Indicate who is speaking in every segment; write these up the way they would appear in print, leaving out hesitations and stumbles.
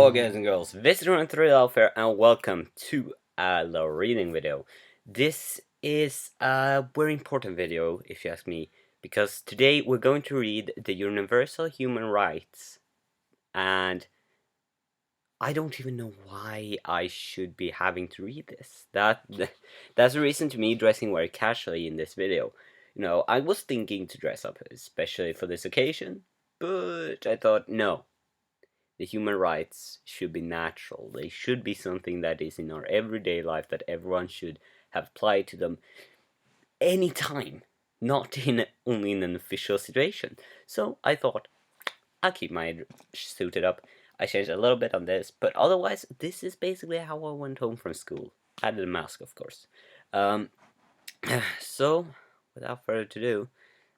Speaker 1: Hello guys and girls, visitor and thrill welfare, and welcome to a reading video. This is a very important video if you ask me, because today we're going to read the Universal Human Rights, and I don't even know why I should be having to read this. That's the reason to me dressing very casually in this video. I was thinking to dress up especially for this occasion, but I thought no. The human rights should be natural. They should be something that is in our everyday life, that everyone should have applied to them anytime, not only in an official situation. So I thought I'll keep my suited up. I changed a little bit on this, but otherwise this is basically how I went home from school. Added a mask, of course. So without further ado,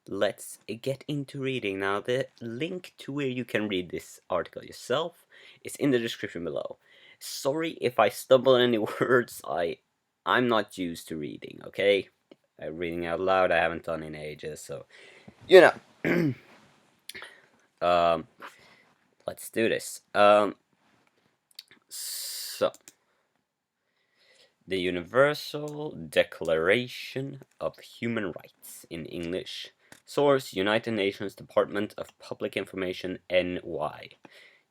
Speaker 1: let's get into reading. Now, the link to where you can read this article yourself is in the description below. Sorry if I stumble on any words. I'm not used to reading, okay? Reading out loud I haven't done in ages, so let's do this. So the Universal Declaration of Human Rights in English. Source: United Nations Department of Public Information, NY.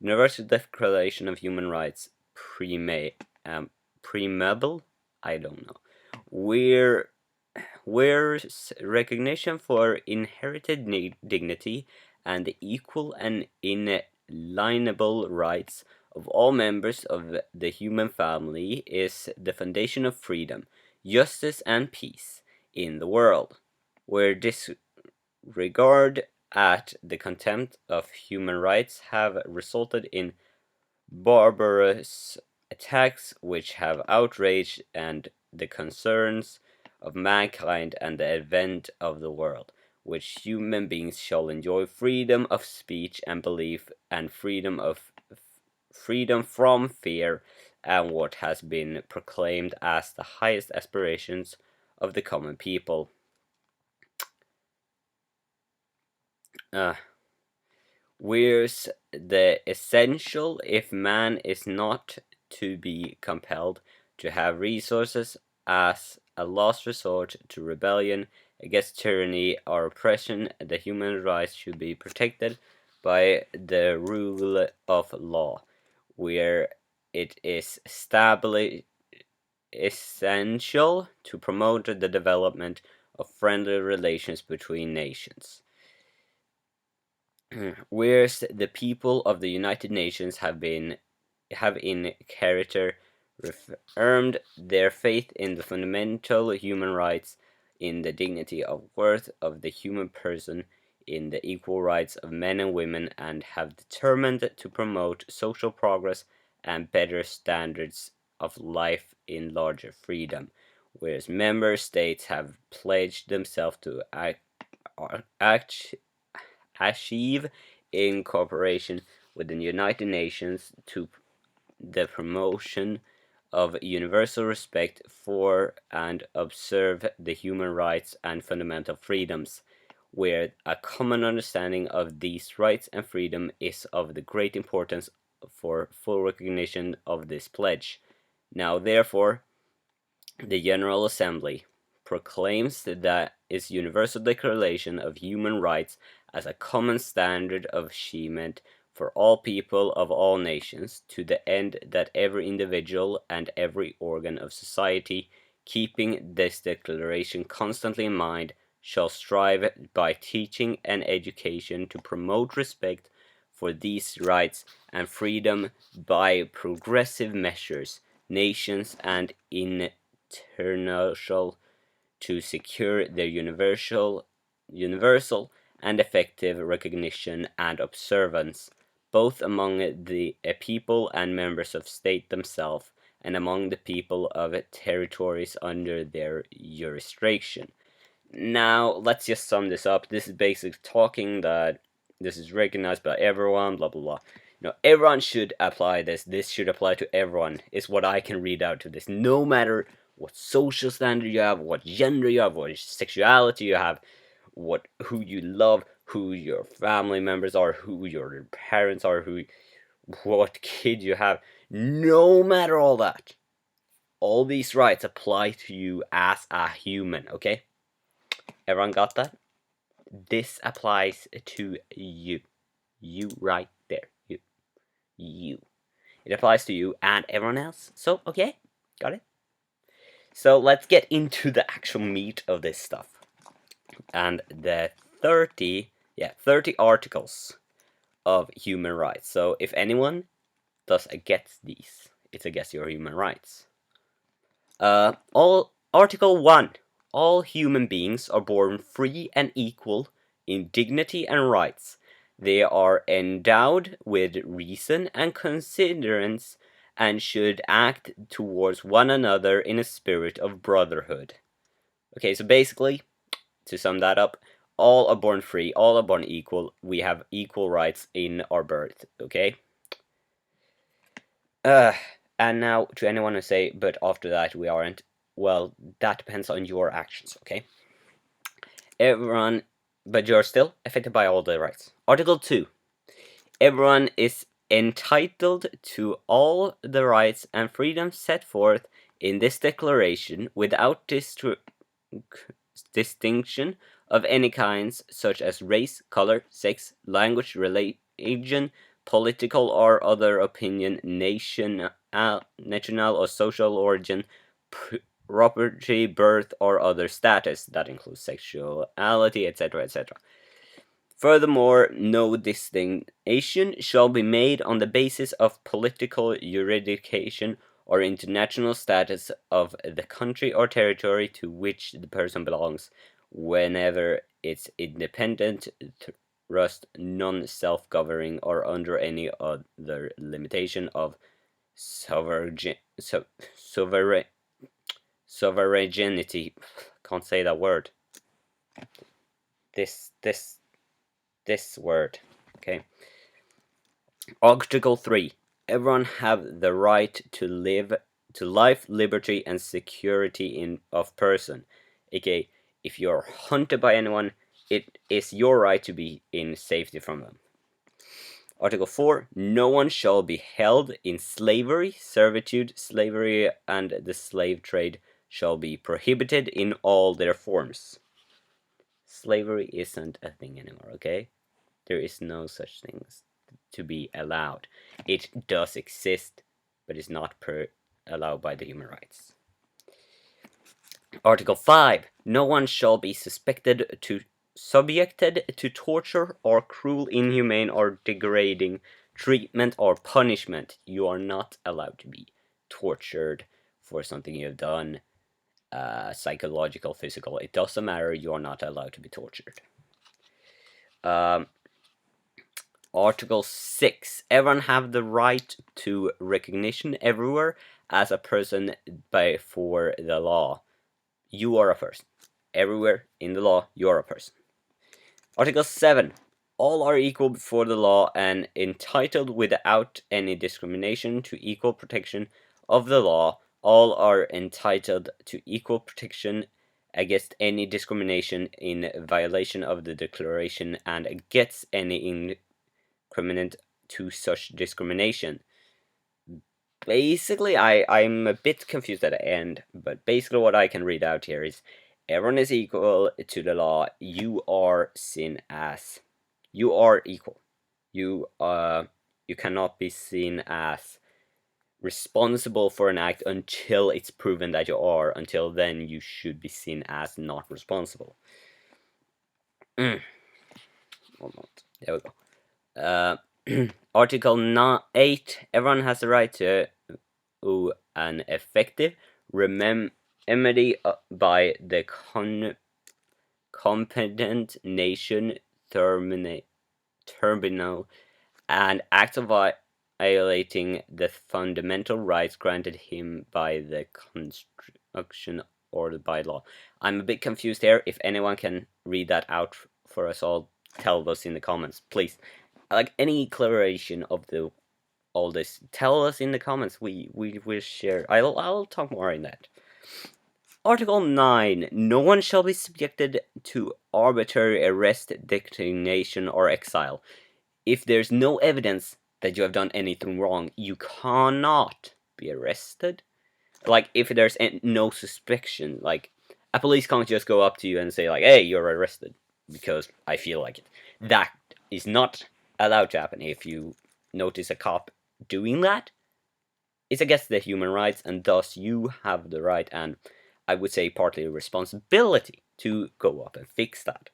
Speaker 1: Universal Declaration of Human Rights, preamble? I don't know. Where recognition for inherited dignity and the equal and inalienable rights of all members of the human family is the foundation of freedom, justice, and peace in the world. Where disregard at the contempt of human rights have resulted in barbarous attacks which have outraged and the concerns of mankind and the advent of the world, which human beings shall enjoy freedom of speech and belief and freedom from fear, and what has been proclaimed as the highest aspirations of the common people. Where's the essential if man is not to be compelled to have resources as a last resort to rebellion against tyranny or oppression, the human rights should be protected by the rule of law, where it is essential to promote the development of friendly relations between nations. Whereas the people of the United Nations have in character reaffirmed their faith in the fundamental human rights, in the dignity of worth of the human person, in the equal rights of men and women, and have determined to promote social progress and better standards of life in larger freedom. Whereas member states have pledged themselves to achieve in cooperation with the United Nations to the promotion of universal respect for and observe the human rights and fundamental freedoms, where a common understanding of these rights and freedom is of the great importance for full recognition of this pledge. Now, therefore, the General Assembly proclaims that its Universal Declaration of Human Rights as a common standard of achievement for all people of all nations, to the end that every individual and every organ of society, keeping this declaration constantly in mind, shall strive by teaching and education to promote respect for these rights and freedom by progressive measures, nations and international, to secure their universal and effective recognition and observance, both among the people and members of state themselves, and among the people of territories under their jurisdiction. Now, let's just sum this up. This is basically talking that this is recognized by everyone, blah blah blah. Everyone should apply this. This should apply to everyone, is what I can read out of this. No matter what social standard you have, what gender you have, what sexuality you have, who you love, who your family members are, who your parents are, what kid you have. No matter all that, all these rights apply to you as a human, okay? Everyone got that? This applies to you. You right there. You. It applies to you and everyone else. So, okay? Got it? So, let's get into the actual meat of this stuff. And the 30 articles of human rights. So, if anyone does against these, it's against your human rights. Article 1. All human beings are born free and equal in dignity and rights. They are endowed with reason and considerance and should act towards one another in a spirit of brotherhood. Okay, so basically, to sum that up, all are born free, all are born equal. We have equal rights in our birth, okay? And now, to anyone who say, but after that we aren't, well, that depends on your actions, okay? Everyone, but you're still affected by all the rights. Article 2. Everyone is entitled to all the rights and freedoms set forth in this declaration without distinction of any kinds, such as race, color, sex, language, religion, political or other opinion, national or social origin, property, birth, or other status. That includes sexuality, etc., etc. Furthermore, no distinction shall be made on the basis of political jurisdiction or international status of the country or territory to which the person belongs, whenever it's independent, trust, non-self-governing, or under any other limitation of sovereignty. Can't say that word. This word. Okay. Article 3. Everyone have the right to life, liberty, and security of person. Okay, if you're hunted by anyone, it is your right to be in safety from them. Article 4. No one shall be held in slavery, servitude, slavery, and the slave trade shall be prohibited in all their forms. Slavery isn't a thing anymore, okay? There is no such thing to be allowed. It does exist, but it's not allowed by the human rights. Article 5. No one shall be subjected to torture or cruel, inhumane, or degrading treatment or punishment. You are not allowed to be tortured for something you have done, psychological, physical. It doesn't matter. You are not allowed to be tortured. Article 6. Everyone have the right to recognition everywhere as a person before the law. You are a person. Everywhere in the law, you are a person. Article 7. All are equal before the law and entitled without any discrimination to equal protection of the law. All are entitled to equal protection against any discrimination in violation of the declaration and against any incriminant to such discrimination. Basically, I'm a bit confused at the end, but basically what I can read out here is everyone is equal to the law. You are seen as you are equal. You cannot be seen as responsible for an act until it's proven that you are. Until then, you should be seen as not responsible. There we go. Article 8. Everyone has the right to an effective remedy by the competent nation terminal and act of violating the fundamental rights granted him by the Constitution or by law. I'm a bit confused here. If anyone can read that out for us all, tell us in the comments, please. Like any clarification of all this, tell us in the comments. We will share. I'll talk more in that. Article 9. No one shall be subjected to arbitrary arrest, detention, or exile. If there's no evidence that you have done anything wrong, you cannot be arrested. Like, if there's no suspicion, like, a police can't just go up to you and say, like, hey, you're arrested, because I feel like it. That is not allowed to happen. If you notice a cop doing that, it's against the human rights, and thus you have the right, and I would say partly responsibility, to go up and fix that.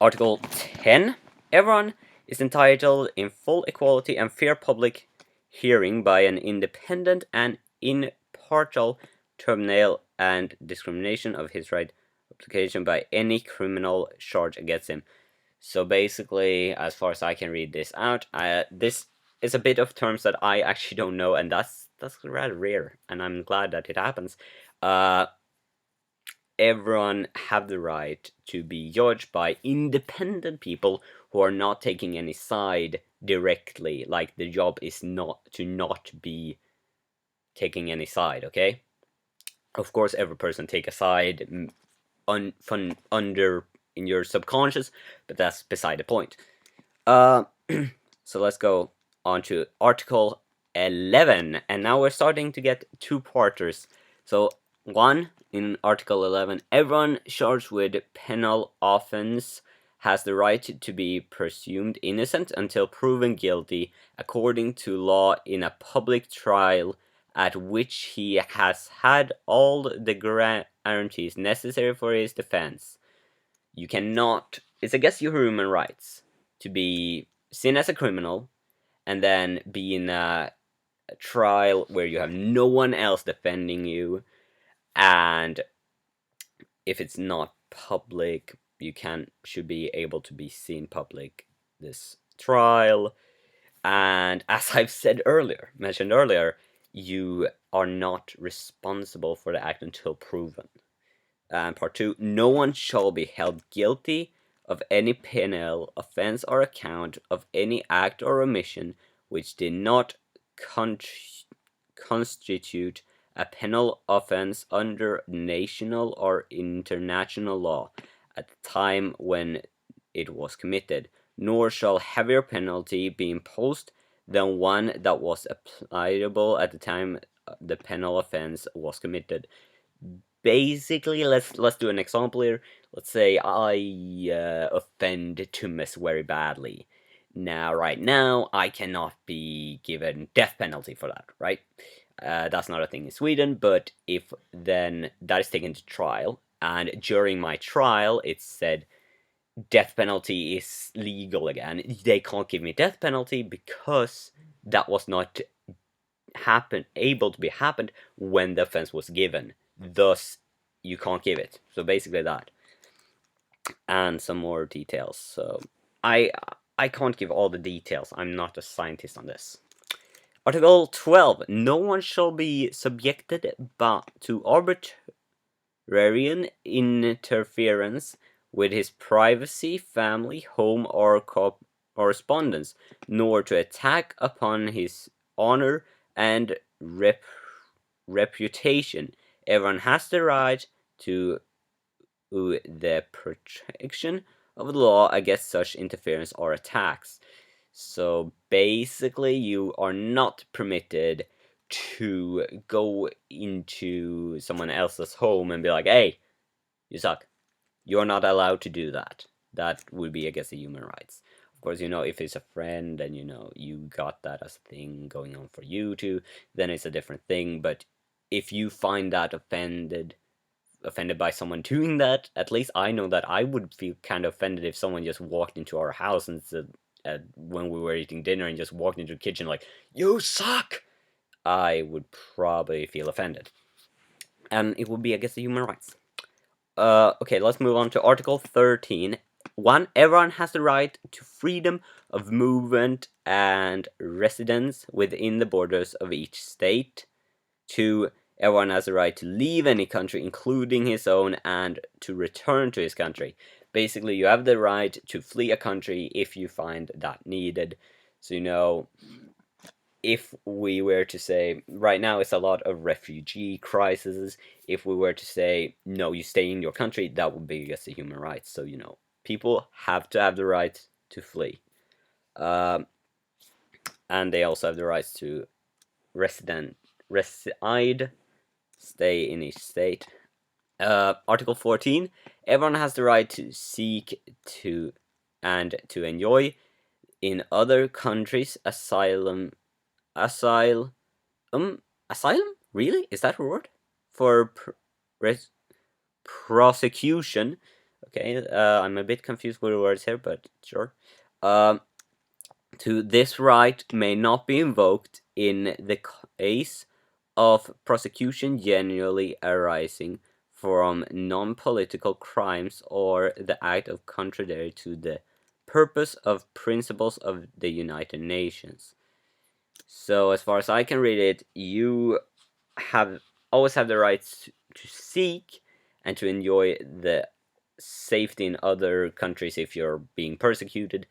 Speaker 1: Article 10. Everyone is entitled in full equality and fair public hearing by an independent and impartial tribunal, and discrimination of his right application by any criminal charge against him. So basically, as far as I can read this out, this is a bit of terms that I actually don't know, and that's rather rare, and I'm glad that it happens. Everyone have the right to be judged by independent people who are not taking any side directly. Like, the job is not be taking any side, okay? Of course, every person take a side under in your subconscious, but that's beside the point. So let's go on to Article 11, and now we're starting to get two-parters. So, 1, in Article 11, everyone charged with penal offense has the right to be presumed innocent until proven guilty according to law in a public trial at which he has had all the guarantees necessary for his defense. You cannot, it's against your human rights to be seen as a criminal and then be in a trial where you have no one else defending you, and if it's not public, you should be able to be seen public this trial. And as I've mentioned earlier, you are not responsible for the act until proven. And part 2, no one shall be held guilty of any penal offense or account of any act or omission which did not constitute a penal offense under national or international law at the time when it was committed, nor shall heavier penalty be imposed than one that was applicable at the time the penal offense was committed. Basically, let's do an example here. Let's say I offend Thomas very badly. Now, right now, I cannot be given death penalty for that, right? That's not a thing in Sweden, but if then that is taken to trial, and during my trial, it's said death penalty is legal again. They can't give me death penalty because that was not able to be happened when the offense was given. Thus, you can't give it. So basically that. And some more details. So I can't give all the details. I'm not a scientist on this. Article 12. No one shall be subjected to arbitrary interference with his privacy, family, home, or correspondence, nor to attack upon his honor and reputation. Everyone has the right to the protection of the law against such interference or attacks. So basically, you are not permitted to go into someone else's home and be like, hey, you suck. You're not allowed to do that. That would be against the human rights. Of course, if it's a friend and you got that as a thing going on for you too, then it's a different thing. But if you find that offended by someone doing that, at least I know that I would feel kind of offended if someone just walked into our house and said, when we were eating dinner, and just walked into the kitchen like, you suck. I would probably feel offended, and it would be against the human rights. Okay, let's move on to Article 13. 1. Everyone has the right to freedom of movement and residence within the borders of each state. 2. Everyone has the right to leave any country, including his own, and to return to his country. Basically, you have the right to flee a country if you find that needed. So, if we were to say, right now it's a lot of refugee crises, if we were to say, no, you stay in your country, that would be against the human rights. So, people have to have the right to flee. and they also have the rights to reside, stay in each state. Article 14, everyone has the right to seek to and to enjoy in other countries asylum, asylum? Really? Is that a word? For prosecution. Okay, I'm a bit confused with the words here, but sure. To this right may not be invoked in the case of prosecution generally arising from non-political crimes or the act of contrary to the purpose of principles of the United Nations. So as far as I can read it, you always have the right to seek and to enjoy the safety in other countries if you're being persecuted.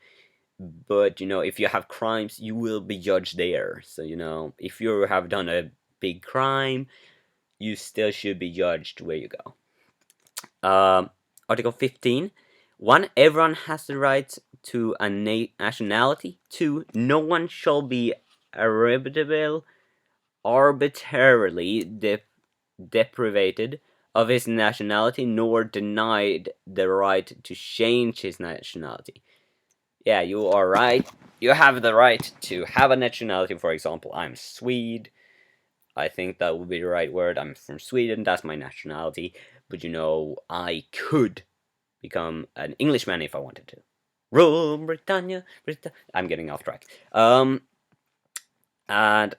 Speaker 1: But if you have crimes, you will be judged there. So if you have done a big crime, you still should be judged where you go. Article 15. 1. Everyone has the right to a nationality. 2. No one shall be arbitrarily deprived of his nationality, nor denied the right to change his nationality. Yeah, you are right. You have the right to have a nationality. For example, I'm Swede. I think that would be the right word. I'm from Sweden. That's my nationality. But I could become an Englishman if I wanted to. Rule Britannia, I'm getting off track. And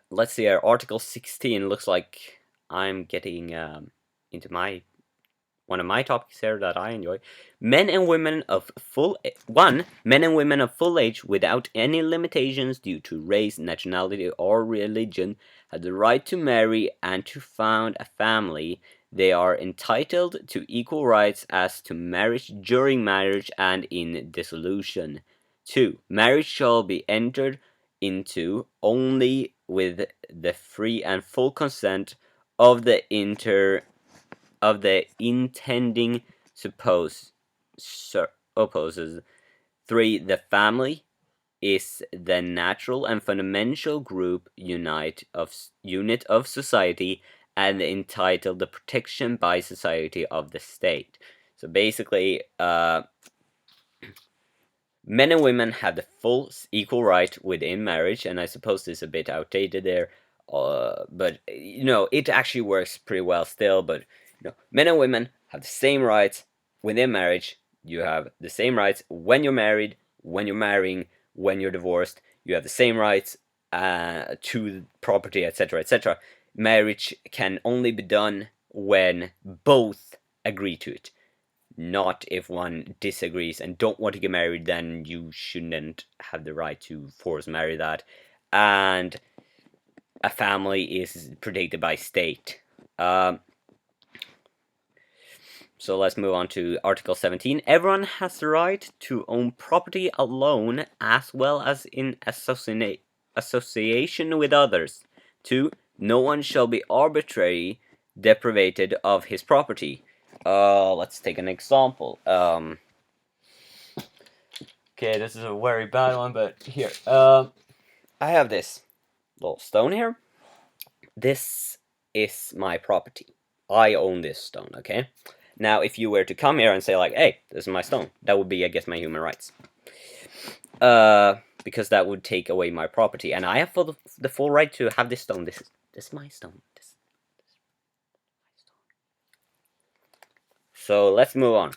Speaker 1: let's see here. Article 16 looks like I'm getting into one of my topics here that I enjoy. Men and women of full age without any limitations due to race, nationality, or religion have the right to marry and to found a family. They are entitled to equal rights as to marriage, during marriage, and in dissolution. 2. Marriage shall be entered into only with the free and full consent of the intending opposes. 3. The family is the natural and fundamental unit of society and entitled the protection by society of the state. So basically, men and women have the full equal right within marriage, and I suppose this is a bit outdated there, but it actually works pretty well still. But men and women have the same rights within marriage. You have the same rights when you're married, when you're marrying, when you're divorced. You have the same rights to property, etc., etc. Marriage can only be done when both agree to it. Not if one disagrees and don't want to get married, then you shouldn't have the right to force marry that. And a family is protected by state. So let's move on to Article 17. Everyone has the right to own property alone as well as in association with others. 2. No one shall be arbitrarily deprived of his property. Let's take an example. Okay, this is a very bad one, but here. I have this little stone here. This is my property. I own this stone, okay? Now, if you were to come here and say like, hey, this is my stone, that would be against my human rights. Because that would take away my property. And I have the full right to have this stone. This is my stone. This is my stone. So let's move on.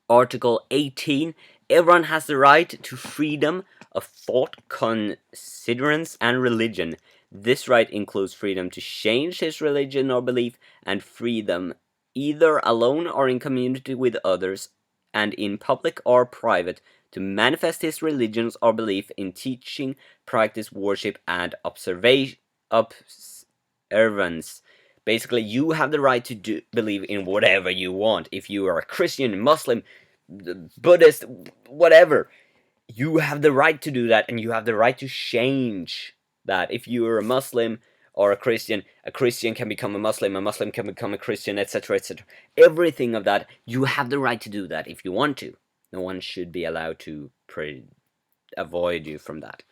Speaker 1: Article 18. Everyone has the right to freedom of thought, considerance, and religion. This right includes freedom to change his religion or belief, and freedom either alone or in community with others, and in public or private, to manifest his religions or belief in teaching, practice, worship, and observance. Basically, you have the right to believe in whatever you want. If you are a Christian, Muslim, Buddhist, whatever, you have the right to do that, and you have the right to change that. If you are a Muslim or a Christian can become a Muslim can become a Christian, etc., etc. Everything of that, you have the right to do that if you want to. No one should be allowed to avoid you from that.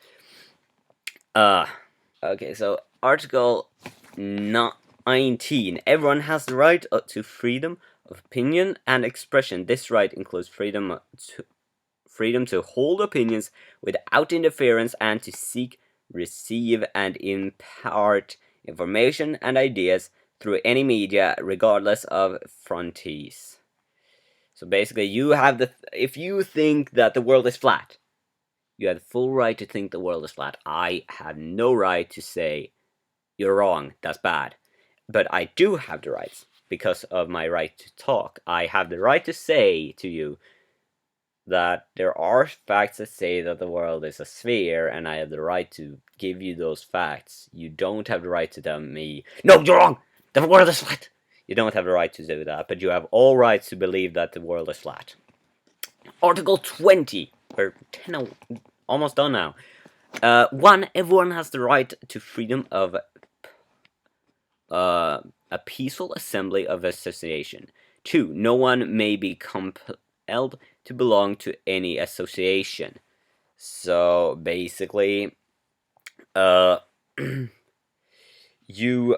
Speaker 1: Okay, so Article 19. Everyone has the right to freedom of opinion and expression. This right includes freedom to hold opinions without interference and to seek, receive, and impart information and ideas through any media, regardless of frontiers. So basically, you have if you think that the world is flat, you have the full right to think the world is flat. I have no right to say you're wrong, that's bad. But I do have the rights because of my right to talk. I have the right to say to you that there are facts that say that the world is a sphere, and I have the right to give you those facts. You don't have the right to tell me, no, you're wrong, the world is flat. You don't have the right to do that, but you have all rights to believe that the world is flat. Article 20. We're 10, almost done now. 1. Everyone has the right to freedom of a peaceful assembly of association. 2. No one may be compelled to belong to any association. So basically, you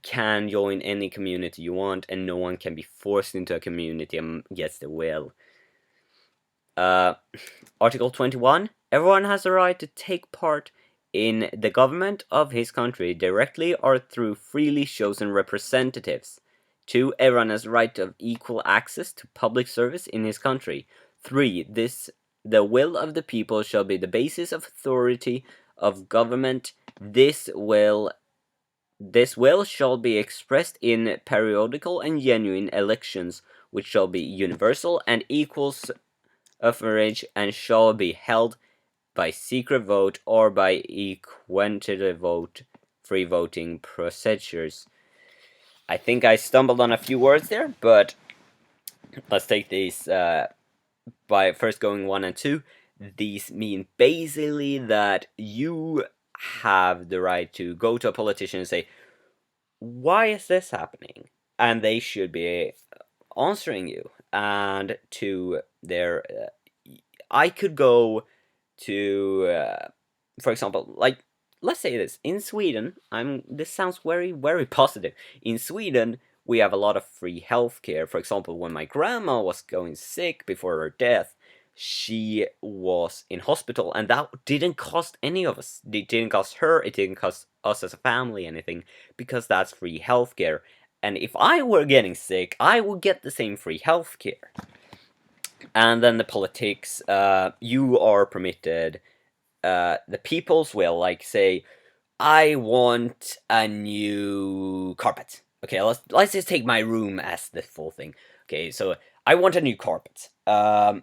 Speaker 1: can join any community you want, and no one can be forced into a community against their will. Article 21. Everyone has the right to take part in the government of his country directly or through freely chosen representatives. 2. Everyone has the right of equal access to public service in his country. 3. The will of the people shall be the basis of authority of government. This will shall be expressed in periodical and genuine elections, which shall be universal and equal suffrage, and shall be held by secret vote or by equitative vote, free voting procedures. I think I stumbled on a few words there, but let's take these by first going 1 and 2. These mean basically that you have the right to go to a politician and say, why is this happening? And they should be answering you. And to their, I could go to, for example, like, let's say this, in Sweden, this sounds very, very positive. In Sweden, we have a lot of free healthcare. For example, when my grandma was going sick before her death, she was in hospital, and that didn't cost any of us. It didn't cost her, it didn't cost us as a family anything, because that's free healthcare. And if I were getting sick, I would get the same free healthcare. And then the politics, you are permitted, the people's will, like, say, I want a new carpet. Okay, let's just take my room as the full thing. Okay, so I want a new carpet. And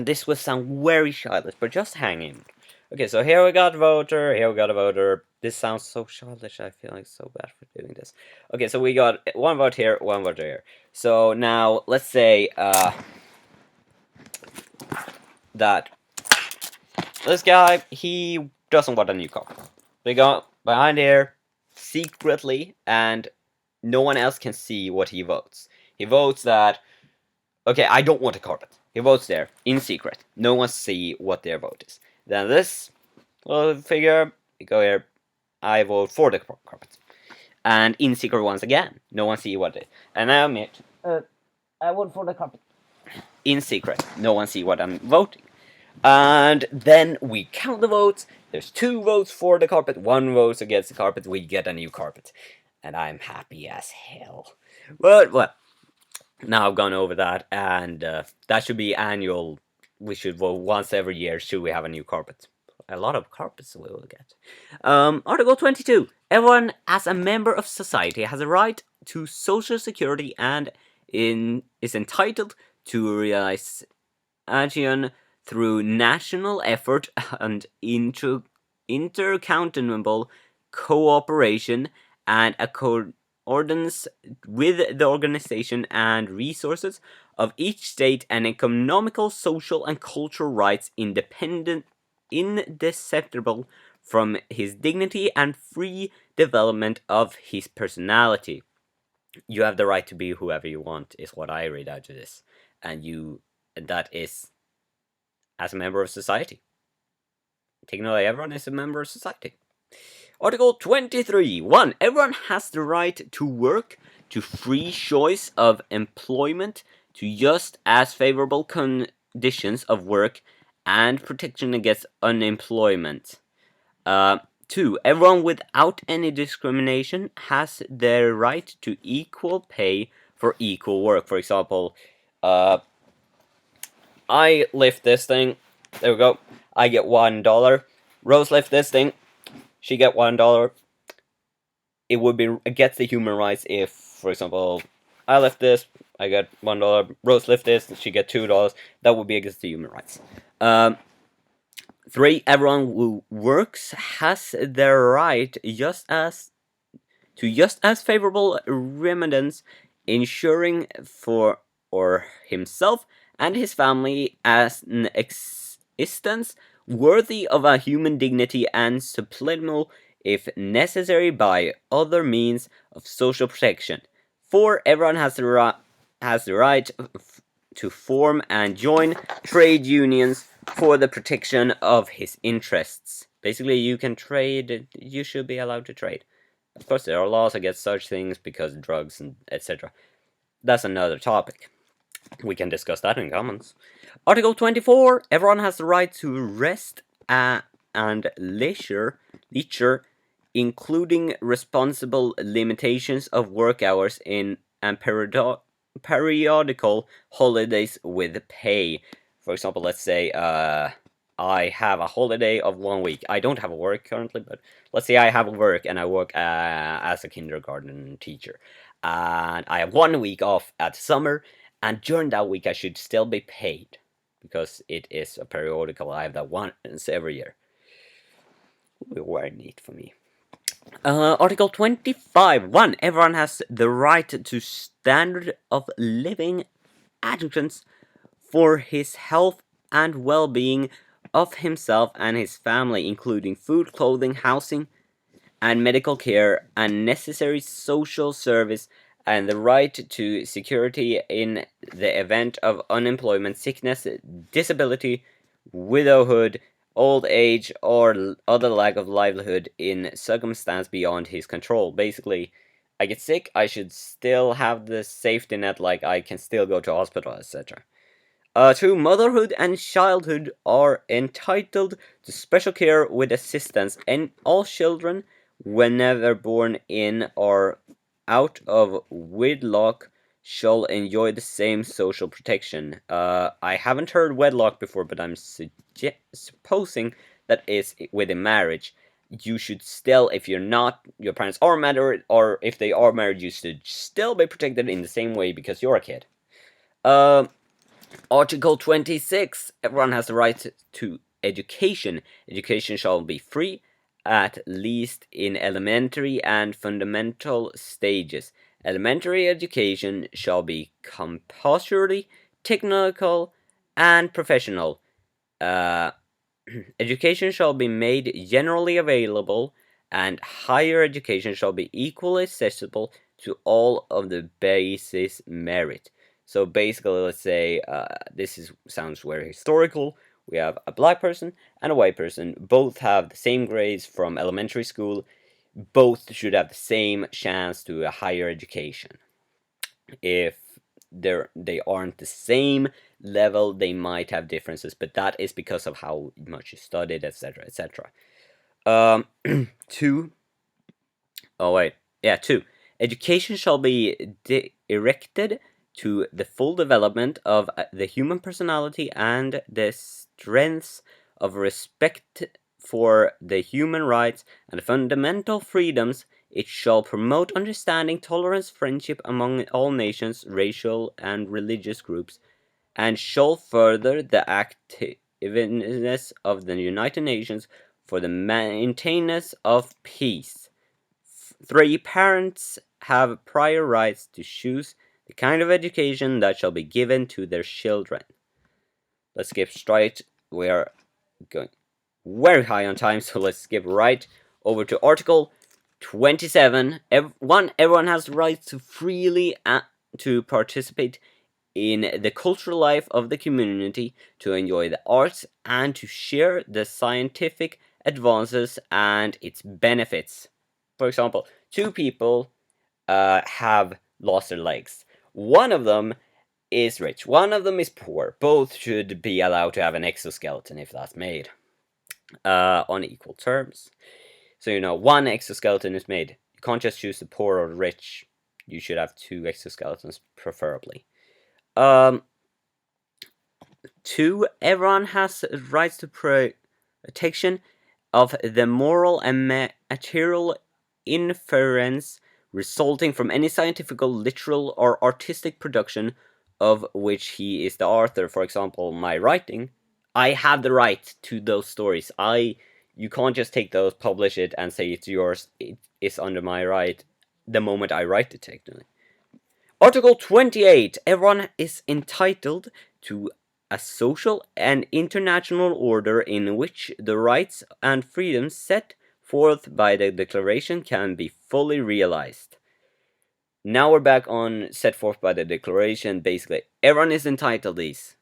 Speaker 1: this will sound very childish, but just hang in. Okay, so here we got a voter, here we got a voter. This sounds so childish, I feel like so bad for doing this. Okay, so we got one vote here, one vote here. So now, let's say, that this guy, he doesn't want a new carpet. They go behind here, secretly, and no one else can see what he votes. He votes that, okay, I don't want a carpet. He votes there, in secret. No one see what their vote is. Then this little figure, you go here, I vote for the carpet. And in secret once again, no one see what it is. And I admit, I vote for the carpet. In secret, no one see what I'm voting. And then we count the votes. There's 2 votes for the carpet, 1 vote against the carpet. We get a new carpet. And I'm happy as hell. But, well, now I've gone over that, and that should be annual. We should vote once every year, should we have a new carpet. A lot of carpets we will get. Article 22. Everyone, as a member of society, has a right to social security and is entitled to realization through national effort and intercontinental cooperation and accordance with the organization and resources of each state, and economical, social, and cultural rights indeceptible from his dignity and free development of his personality. You have the right to be whoever you want, is what I read out of this. And that is as a member of society. Technically, everyone is a member of society. Article 23. 1. Everyone has the right to work, to free choice of employment, to just as favorable conditions of work, and protection against unemployment. 2. Everyone without any discrimination has the right to equal pay for equal work. For example, I lift this thing. There we go. I get $1. Rose lift this thing. She get $1. It would be against the human rights if, for example, I lift this, I get $1. Rose lift this, she get $2. That would be against the human rights. 3. Everyone who works has the right just as favorable remedies, ensuring for himself and his family as an existence worthy of a human dignity and supplemental, if necessary, by other means of social protection. 4. Everyone has the right to form and join trade unions for the protection of his interests. Basically, you can trade, you should be allowed to trade. Of course, there are laws against such things because drugs and etc. That's another topic. We can discuss that in comments. Article 24. Everyone has the right to rest and leisure, including responsible limitations of work hours and periodical holidays with pay. For example, let's say I have a holiday of 1 week. I don't have a work currently, but let's say I have a work and I work as a kindergarten teacher. And I have 1 week off at summer, and during that week I should still be paid because it is a periodical. I have that once every year. It would be very neat for me. Article 25. 1. Everyone has the right to standard of living adjustments for his health and well-being of himself and his family, including food, clothing, housing, and medical care, and necessary social service, and the right to security in the event of unemployment, sickness, disability, widowhood, old age, or other lack of livelihood in circumstance beyond his control. Basically, I get sick, I should still have the safety net, like I can still go to hospital, etc. 2. Motherhood and childhood are entitled to special care with assistance, and all children, whenever born in or out of wedlock, shall enjoy the same social protection. I haven't heard wedlock before, but I'm supposing that is within marriage. You should still, if you're not, your parents are married, or if they are married, you should still be protected in the same way because you're a kid. Article 26. Everyone has the right to education. Education shall be free, at least in elementary and fundamental stages. Elementary education shall be compulsory, technical, and professional. Education shall be made generally available, and higher education shall be equally accessible to all of the basis merit. So basically, let's say sounds very historical. We have a black person and a white person. Both have the same grades from elementary school. Both should have the same chance to a higher education. If they aren't the same level, they might have differences, but that is because of how much you studied, etc., etc. 2. Oh wait, yeah, 2. Education shall be directed to the full development of the human personality and the strengths of respect for the human rights and fundamental freedoms. It shall promote understanding, tolerance, friendship among all nations, racial and religious groups, and shall further the activeness of the United Nations for the maintenance of peace. 3. Parents have prior rights to choose the kind of education that shall be given to their children. Let's skip straight. We are going very high on time, so let's skip right over to Article 27. Everyone has the right to freely to participate in the cultural life of the community, to enjoy the arts, and to share the scientific advances and its benefits. For example, two people have lost their legs. One of them is rich, one of them is poor. Both should be allowed to have an exoskeleton if that's made on equal terms. So, one exoskeleton is made. You can't just choose the poor or the rich. You should have two exoskeletons, preferably. Two, everyone has rights to protection of the moral and material inference resulting from any scientific, literal, or artistic production of which he is the author. For example, my writing. I have the right to those stories. You can't just take those, publish it, and say it's yours. It is under my right the moment I write it, technically. Article 28. Everyone is entitled to a social and international order in which the rights and freedoms set forth by the Declaration can be fully realized. Now we're back on set forth by the Declaration. Basically, everyone is entitled to these.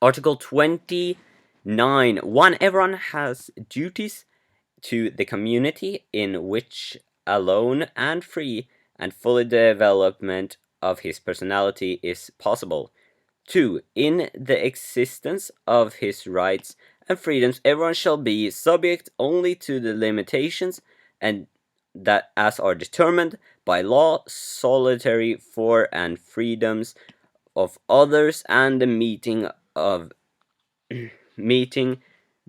Speaker 1: Article 29. 1. Everyone has duties to the community in which alone and free and full development of his personality is possible. 2. In the existence of his rights and freedoms, everyone shall be subject only to the limitations and that as are determined by law, solitary for and freedoms of others, and the meeting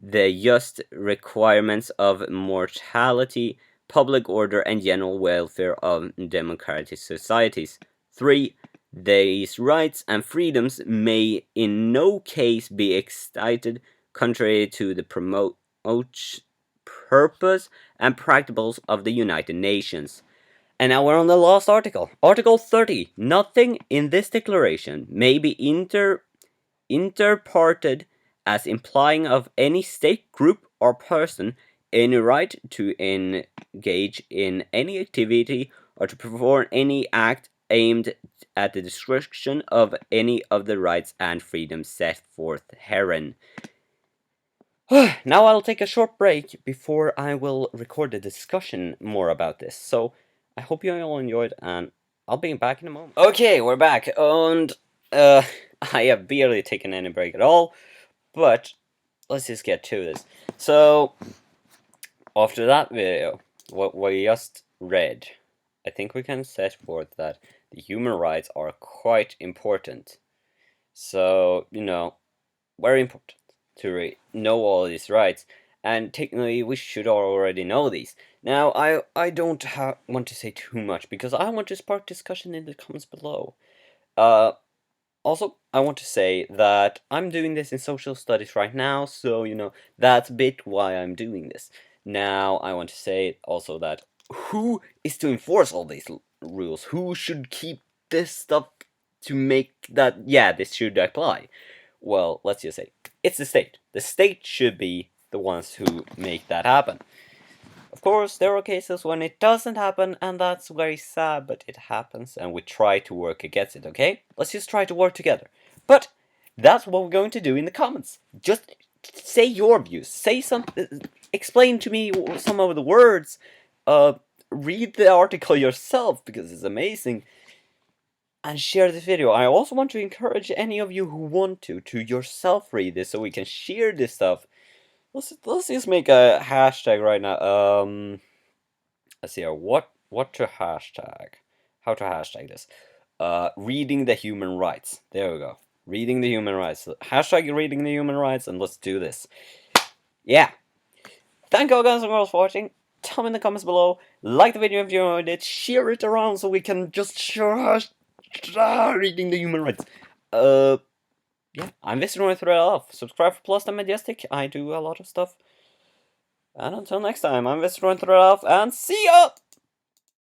Speaker 1: the just requirements of mortality, public order, and general welfare of democratic societies. 3. These rights and freedoms may in no case be excited contrary to the purpose and practicals of the United Nations. And now we're on the last article. Article 30. Nothing in this declaration may be interpreted as implying of any state, group, or person any right to engage in any activity or to perform any act aimed at the destruction of any of the rights and freedoms set forth herein. Now I'll take a short break before I will record the discussion more about this. So I hope you all enjoyed, and I'll be back in a moment. Okay, we're back, and I have barely taken any break at all, but let's just get to this. So, after that video, what we just read, I think we can set forth that the human rights are quite important. So, very important to know all these rights, and technically we should already know these. Now, I don't want to say too much because I want to spark discussion in the comments below. Also, I want to say that I'm doing this in social studies right now, so, that's a bit why I'm doing this. Now, I want to say also that who is to enforce all these rules? Who should keep this stuff to make that, this should apply? Well, let's just say, it's the state. The state should be the ones who make that happen. Of course, there are cases when it doesn't happen, and that's very sad, but it happens, and we try to work against it, okay? Let's just try to work together. But that's what we're going to do in the comments. Just say your views. Say explain to me some of the words. Read the article yourself, because it's amazing. And share this video. I also want to encourage any of you who want to yourself read this, so we can share this stuff. Let's just make a hashtag right now. Let's see here. What to hashtag? How to hashtag this? Reading the human rights. There we go. Reading the human rights. Hashtag reading the human rights, and let's do this. Yeah. Thank you all guys and girls for watching. Tell me in the comments below. Like the video if you enjoyed it. Share it around so we can just share reading the human rights. Yeah, I'm Visitor Thread Off. Subscribe for Plus and Majestic. I do a lot of stuff. And until next time, I'm Visitor Thread Off, and see ya!